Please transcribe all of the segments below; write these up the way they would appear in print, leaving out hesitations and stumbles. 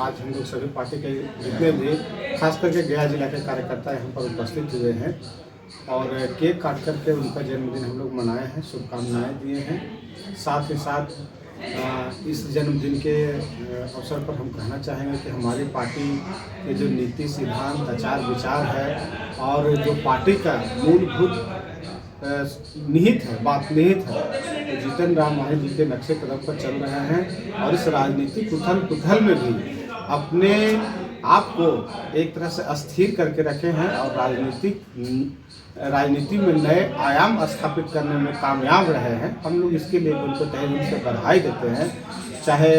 आज हम लोग सभी पार्टी के जितने भी खास करके गया जिला के कार्यकर्ता यहाँ पर उपस्थित हुए हैं और केक काट करके उनका जन्मदिन हम लोग मनाए हैं, शुभकामनाएं दिए हैं। साथ ही साथ इस जन्मदिन के अवसर पर हम कहना चाहेंगे कि हमारी पार्टी के जो नीति सिद्धांत आचार विचार है और जो पार्टी का मूलभूत निहित है, बात निहित है, तो जीतन राम मांझी जी के नक्शे कदम पर चल रहे हैं और इस राजनीतिक उथल पुथल में भी अपने आप को एक तरह से अस्थिर करके रखे हैं और राजनीति में नए आयाम स्थापित करने में कामयाब रहे हैं। हम लोग इसके लिए उनको तहे दिल से बधाई देते हैं। चाहे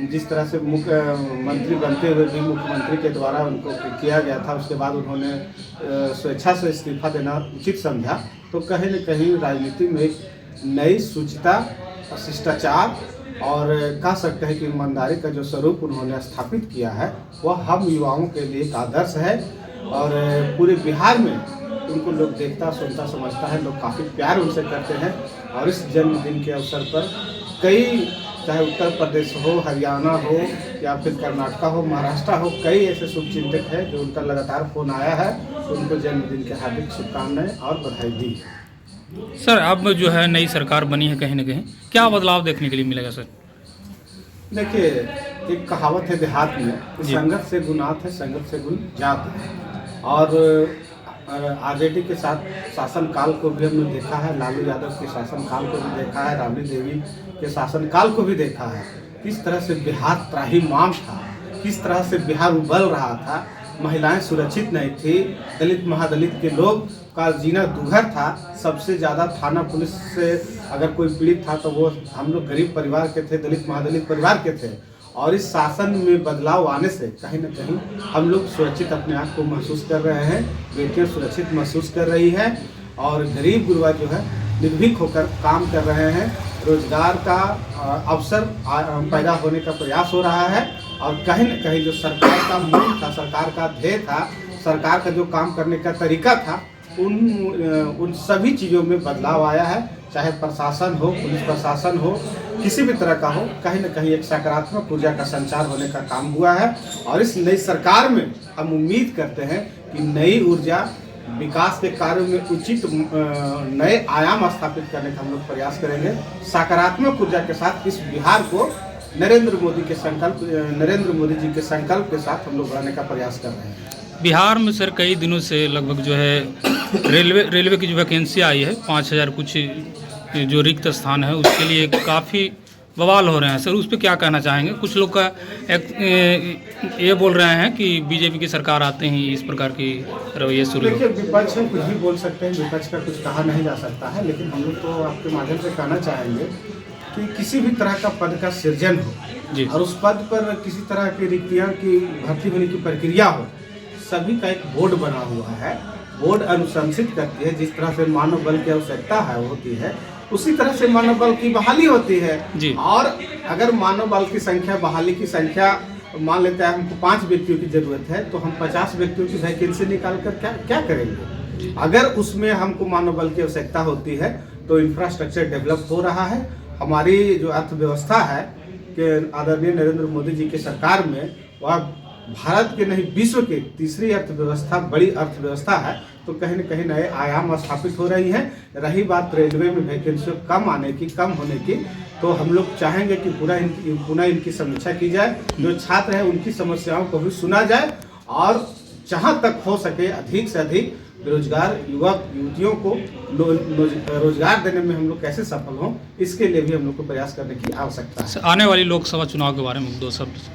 जिस तरह से मुख्यमंत्री बनते हुए भी मुख्यमंत्री के द्वारा उनको किया गया था, उसके बाद उन्होंने स्वेच्छा से इस्तीफा देना उचित समझा, तो कहीं न कहीं राजनीति में एक नई शुचिता, शिष्टाचार और कह सकते हैं कि ईमानदारी का जो स्वरूप उन्होंने स्थापित किया है वह हम युवाओं के लिए एक आदर्श है और पूरे बिहार में उनको लोग देखता, सुनता, समझता है। लोग काफ़ी प्यार उनसे करते हैं और इस जन्मदिन के अवसर पर कई, चाहे उत्तर प्रदेश हो, हरियाणा हो या फिर कर्नाटक हो, महाराष्ट्र हो, कई ऐसे शुभचिंतक हैं जो उनका लगातार फ़ोन आया है, तो उनको जन्मदिन के हार्दिक शुभकामनाएं और बधाई दी। सर, अब जो है नई सरकार बनी है, कहीं ना कहीं क्या बदलाव देखने के लिए मिलेगा सर? देखिए, एक कहावत है देहात में, संगत से गुनात है, संगत से गुण जात है। और आरजेडी के साथ शासनकाल को भी हमने देखा है, लालू यादव के शासनकाल को भी देखा है, राबड़ी देवी के शासनकाल को भी देखा है। किस तरह से बिहार त्राहिमाम था, किस तरह से बिहार उबल रहा था, महिलाएं सुरक्षित नहीं थी, दलित महादलित के लोग का जीना दुभर था। सबसे ज़्यादा थाना पुलिस से अगर कोई पीड़ित था तो वो हम लोग गरीब परिवार के थे, दलित महादलित परिवार के थे। और इस शासन में बदलाव आने से कहीं न कहीं हम लोग सुरक्षित अपने आप को महसूस कर रहे हैं, बेटियां सुरक्षित महसूस कर रही हैं और गरीब गुरबा जो है निर्भीक होकर काम कर रहे हैं। रोजगार का अवसर पैदा होने का प्रयास हो रहा है और कहीं न कहीं जो सरकार का मूल था, सरकार का ध्येय था, सरकार का जो काम करने का तरीका था, उन सभी चीज़ों में बदलाव आया है। चाहे प्रशासन हो, पुलिस प्रशासन हो, किसी भी तरह का हो, कहीं न कहीं एक सकारात्मक ऊर्जा का संचार होने का काम हुआ है। और इस नई सरकार में हम उम्मीद करते हैं कि नई ऊर्जा विकास के कार्यों में उचित नए आयाम स्थापित करने का हम लोग प्रयास करेंगे। सकारात्मक ऊर्जा के साथ इस बिहार को नरेंद्र मोदी जी के संकल्प के साथ हम लोग बढ़ाने का प्रयास कर रहे हैं। बिहार में सर कई दिनों से लगभग जो है रेलवे की जो वैकेंसी आई है, 5000 कुछ जो रिक्त स्थान है, उसके लिए काफ़ी बवाल हो रहे हैं सर, उस पर क्या कहना चाहेंगे? कुछ लोग का ये बोल रहे हैं कि बीजेपी की सरकार आते ही इस प्रकार की रवैये शुरू। देखिए, विपक्ष है, कुछ भी बोल सकते हैं, विपक्ष का कुछ कहा नहीं जा सकता है, लेकिन हम लोग तो आपके माध्यम से कहना चाहेंगे कि किसी भी तरह का पद का सृजन हो जी, और उस पद पर किसी तरह की रिक्तियाँ की भर्ती होने की प्रक्रिया हो, सभी का एक बोर्ड बना हुआ है। बोर्ड अनुशंसित करती है, जिस तरह से मानव बल की आवश्यकता है होती है, उसी तरह से मानव बल की बहाली होती है जी। और अगर मानव बल की संख्या, बहाली की संख्या मान लेते हैं हमको 5 व्यक्तियों की जरूरत है, तो हम 50 व्यक्तियों की वैकेंसी निकाल कर क्या करेंगे? अगर उसमें हमको मानव बल की आवश्यकता होती है तो इंफ्रास्ट्रक्चर डेवलप हो रहा है। हमारी जो अर्थव्यवस्था है कि आदरणीय नरेंद्र मोदी जी की सरकार में, वह भारत के नहीं विश्व के तीसरी अर्थव्यवस्था, बड़ी अर्थव्यवस्था है, तो कहीं न कहीं नए आयाम स्थापित हो रही हैं। रही बात रेलवे में वैकेंसी कम होने की, तो हम लोग चाहेंगे कि पुनः इनकी समीक्षा की जाए, जो छात्र हैं उनकी समस्याओं को भी सुना जाए और जहाँ तक हो सके अधिक से अधिक बेरोजगार युवक युवतियों को रोजगार देने में हम लोग कैसे सफल हों, इसके लिए भी हम लोग को प्रयास करने की आवश्यकता है। आने वाली लोकसभा चुनाव के बारे में 2 शब्द।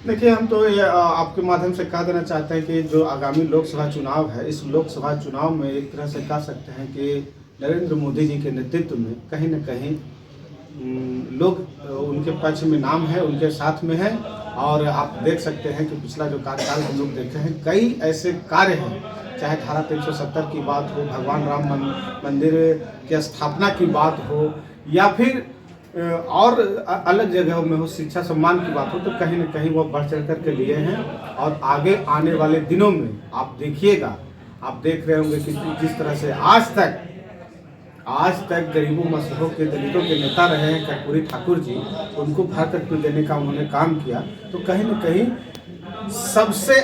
देखिए, हम तो ये आपके माध्यम से कह देना चाहते हैं कि जो आगामी लोकसभा चुनाव है, इस लोकसभा चुनाव में एक तरह से कह सकते हैं कि नरेंद्र मोदी जी के नेतृत्व में कहीं न कहीं लोग उनके पक्ष में नाम है, उनके साथ में है। और आप देख सकते हैं कि पिछला जो कार्यकाल हम लोग देखे हैं, कई ऐसे कार्य हैं, चाहे धारा 370 की बात हो, भगवान राम मंदिर की स्थापना की बात हो, या फिर और अलग जगहों में हो, शिक्षा सम्मान की बात हो, तो कहीं न कहीं वो बढ़ चढ़ करके लिए हैं। और आगे आने वाले दिनों में आप देखिएगा, आप देख रहे होंगे कि जिस तरह से आज तक आज तक गरीबों मजदूरों के दलितों के नेता रहे हैं कर्पूरी ठाकुर जी, उनको भारत रत्न देने का उन्होंने काम किया। तो कहीं न कहीं सबसे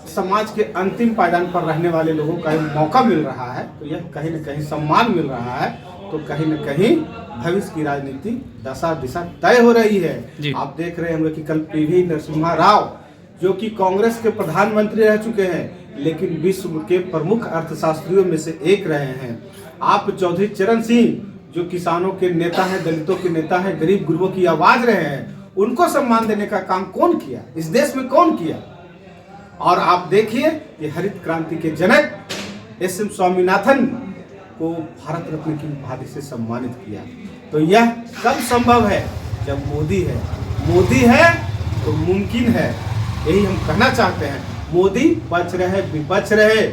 समाज के अंतिम पायदान पर रहने वाले लोगों का मौका मिल रहा है, तो यह कहीं न कहीं सम्मान मिल रहा है। तो कहीं न कहीं भविष्य की राजनीति दशा दिशा तय हो रही है। आप देख रहे होंगे कि कल पीवी नरसिम्हा राव जो कि कांग्रेस के प्रधानमंत्री रह चुके हैं, लेकिन विश्व के प्रमुख अर्थशास्त्रियों में से एक रहे हैं। आप चौधरी चरण सिंह जो किसानों के नेता हैं, दलितों के नेता हैं, गरीब गुरबों की आवाज रहे हैं, उनको सम्मान देने का काम कौन किया, इस देश में कौन किया? और आप देखिए कि हरित क्रांति के जनक एस.एम. स्वामीनाथन को भारत रत्न की उपाधि से सम्मानित किया। तो यह कब संभव है? जब मोदी है। मोदी है तो मुमकिन है, यही हम कहना चाहते हैं। मोदी पक्ष रहे विपक्ष रहे,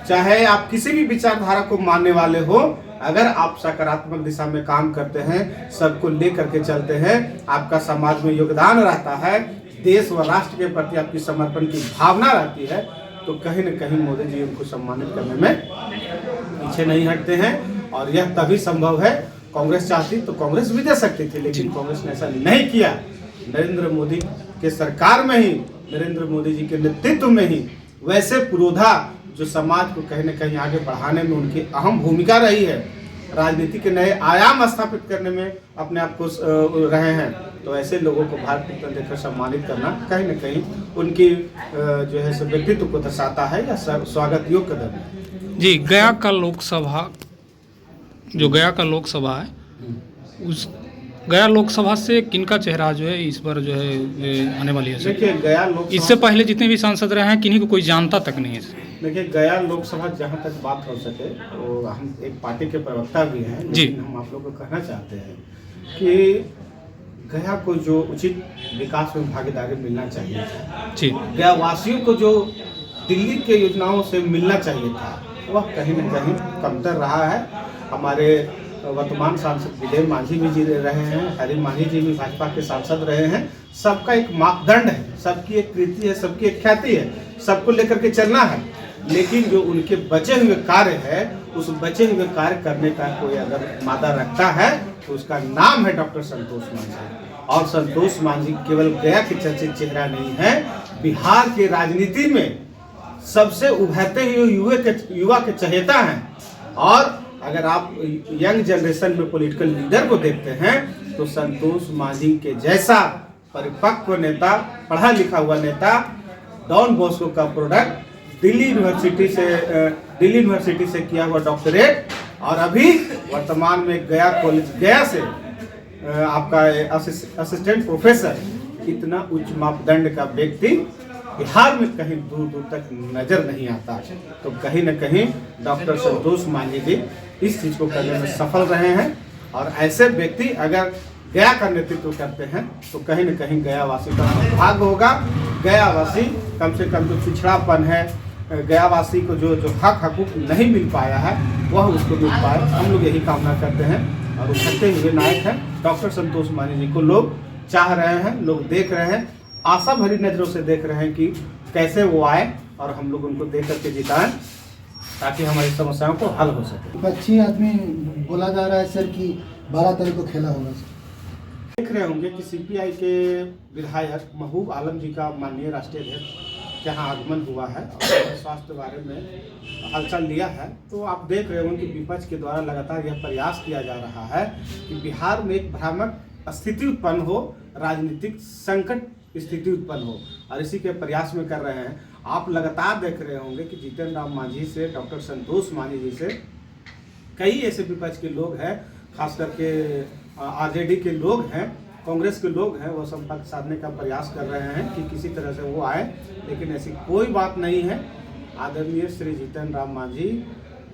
चाहे आप किसी भी विचारधारा को मानने वाले हो, अगर आप सकारात्मक दिशा में काम करते हैं, सबको लेकर के चलते हैं, आपका समाज में योगदान रहता है, देश व राष्ट्र के प्रति आपकी समर्पण की भावना रहती है, तो कहीं न कहीं मोदी जी उनको सम्मानित करने में पीछे नहीं हटते हैं। और यह तभी संभव है, कांग्रेस चाहती तो कांग्रेस भी दे सकती थी, लेकिन कांग्रेस ने ऐसा नहीं किया। नरेंद्र मोदी के सरकार में ही, नरेंद्र मोदी जी के नेतृत्व में ही वैसे पुरोधा जो समाज को कहीं न कहीं आगे बढ़ाने में उनकी अहम भूमिका रही है, राजनीति के नए आयाम स्थापित करने में अपने आप को रहे हैं, तो ऐसे लोगों को भारत रत्न देकर सम्मानित करना कहीं न कहीं उनकी जो है व्यक्तित्व को दर्शाता है या स्वागत योग्य कदम है। जी, गया का लोकसभा है, उस गया लोकसभा से किनका चेहरा जो है इस बार जो है आने वाली है? देखिए, गया लोकसभा, इससे पहले जितने भी सांसद रहे हैं किन्हीं को कोई जानता तक नहीं है। देखिए, गया लोकसभा जहाँ तक बात हो सके, तो हम एक पार्टी के प्रवक्ता भी हैं, लेकिन हम आप लोगों को कहना चाहते हैं कि गया को जो उचित विकास में भागीदारी मिलना चाहिए था, जी, गया वासियों को जो दिल्ली के योजनाओं से मिलना चाहिए था, वह कहीं न कहीं कमतर रहा है। हमारे वर्तमान सांसद विजय मांझी भी जी रहे हैं, हरि मांझी जी भी भाजपा के सांसद रहे हैं। सबका एक मापदंड है, सबकी एक कृति है, सबकी एक ख्याति है, सबको लेकर के चलना है। लेकिन जो उनके बचे हुए कार्य है, उस बचे हुए कार्य करने का कोई अगर मादा रखता है तो उसका नाम है डॉक्टर संतोष मांझी। और संतोष मांझी केवल गया के चर्चित चेहरा नहीं है, बिहार के राजनीति में सबसे उभरते हुए युवा के चहेता हैं। और अगर आप यंग जनरेशन में पॉलिटिकल लीडर को देखते हैं तो संतोष मांझी के जैसा परिपक्व नेता, पढ़ा लिखा हुआ नेता, डॉन बॉस्को का प्रोडक्ट, दिल्ली यूनिवर्सिटी से किया हुआ डॉक्टरेट, और अभी वर्तमान में गया से आपका असिस्टेंट प्रोफेसर, इतना उच्च मापदंड का व्यक्ति बिहार में कहीं दूर दूर तक नजर नहीं आता। तो कहीं न कहीं डॉक्टर संतोष मांझी जी इस चीज को करने में सफल रहे हैं। और ऐसे व्यक्ति अगर गया का नेतृत्व करते हैं तो कहीं न कहीं गयावासी का भाग्य होगा। गयावासी कम से कम जो पिछड़ापन है, गयावासी को जो हक हकूक नहीं मिल पाया है, वह उसको मिल पाए, हम लोग यही कामना करते हैं। और उभरते हुए नायक हैं डॉक्टर संतोष मांझी जी को लोग चाह रहे हैं, लोग देख रहे हैं, आशा भरी नजरों से देख रहे हैं कि कैसे वो आए और हम लोग उनको देख करके जिताएं, ताकि हमारी समस्याओं को हल हो सके। विपक्षी आदमी बोला जा रहा है सर कि 12 तारीख को खेला होगा। देख रहे होंगे कि सीपीआई के विधायक महबूब आलम जी का माननीय राष्ट्रीय अध्यक्ष के यहाँ आगमन हुआ है और स्वास्थ्य के बारे में हलचल लिया है। तो आप देख रहे होंगे कि विपक्ष के द्वारा लगातार यह प्रयास किया जा रहा है कि बिहार में एक भ्रामक स्थिति उत्पन्न हो, राजनीतिक संकट स्थिति उत्पन्न हो, और इसी के प्रयास में कर रहे हैं। आप लगातार देख रहे होंगे कि जीतन राम मांझी से, डॉक्टर संतोष मांझी जी से कई ऐसे विपक्ष के लोग हैं, खास करके आरजेडी के लोग हैं, कांग्रेस के लोग हैं, वो संपर्क साधने का प्रयास कर रहे हैं कि किसी तरह से वो आए, लेकिन ऐसी कोई बात नहीं है। आदरणीय श्री जीतन राम मांझी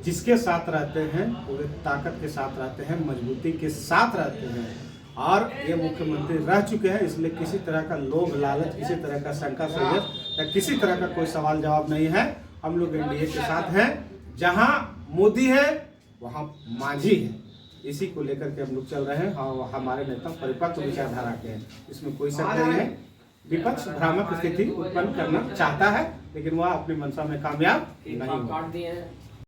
जिसके साथ रहते हैं पूरे ताकत के साथ रहते हैं, मजबूती के साथ रहते हैं, और ये मुख्यमंत्री रह चुके हैं। इसलिए किसी तरह का लोभ लालच, किसी तरह का शंका संदेह या किसी तरह का कोई सवाल जवाब नहीं है। हम लोग एनडीए के साथ हैं, जहां मोदी है वहां मांझी है, इसी को लेकर के हम लोग चल रहे हैं। और हमारे नेता परिपक्व विचारधारा के हैं, इसमें कोई शक नहीं है। विपक्ष भ्रामक स्थिति उत्पन्न करना चाहता है, लेकिन वह अपनी मंशा में कामयाब नहीं हुआ।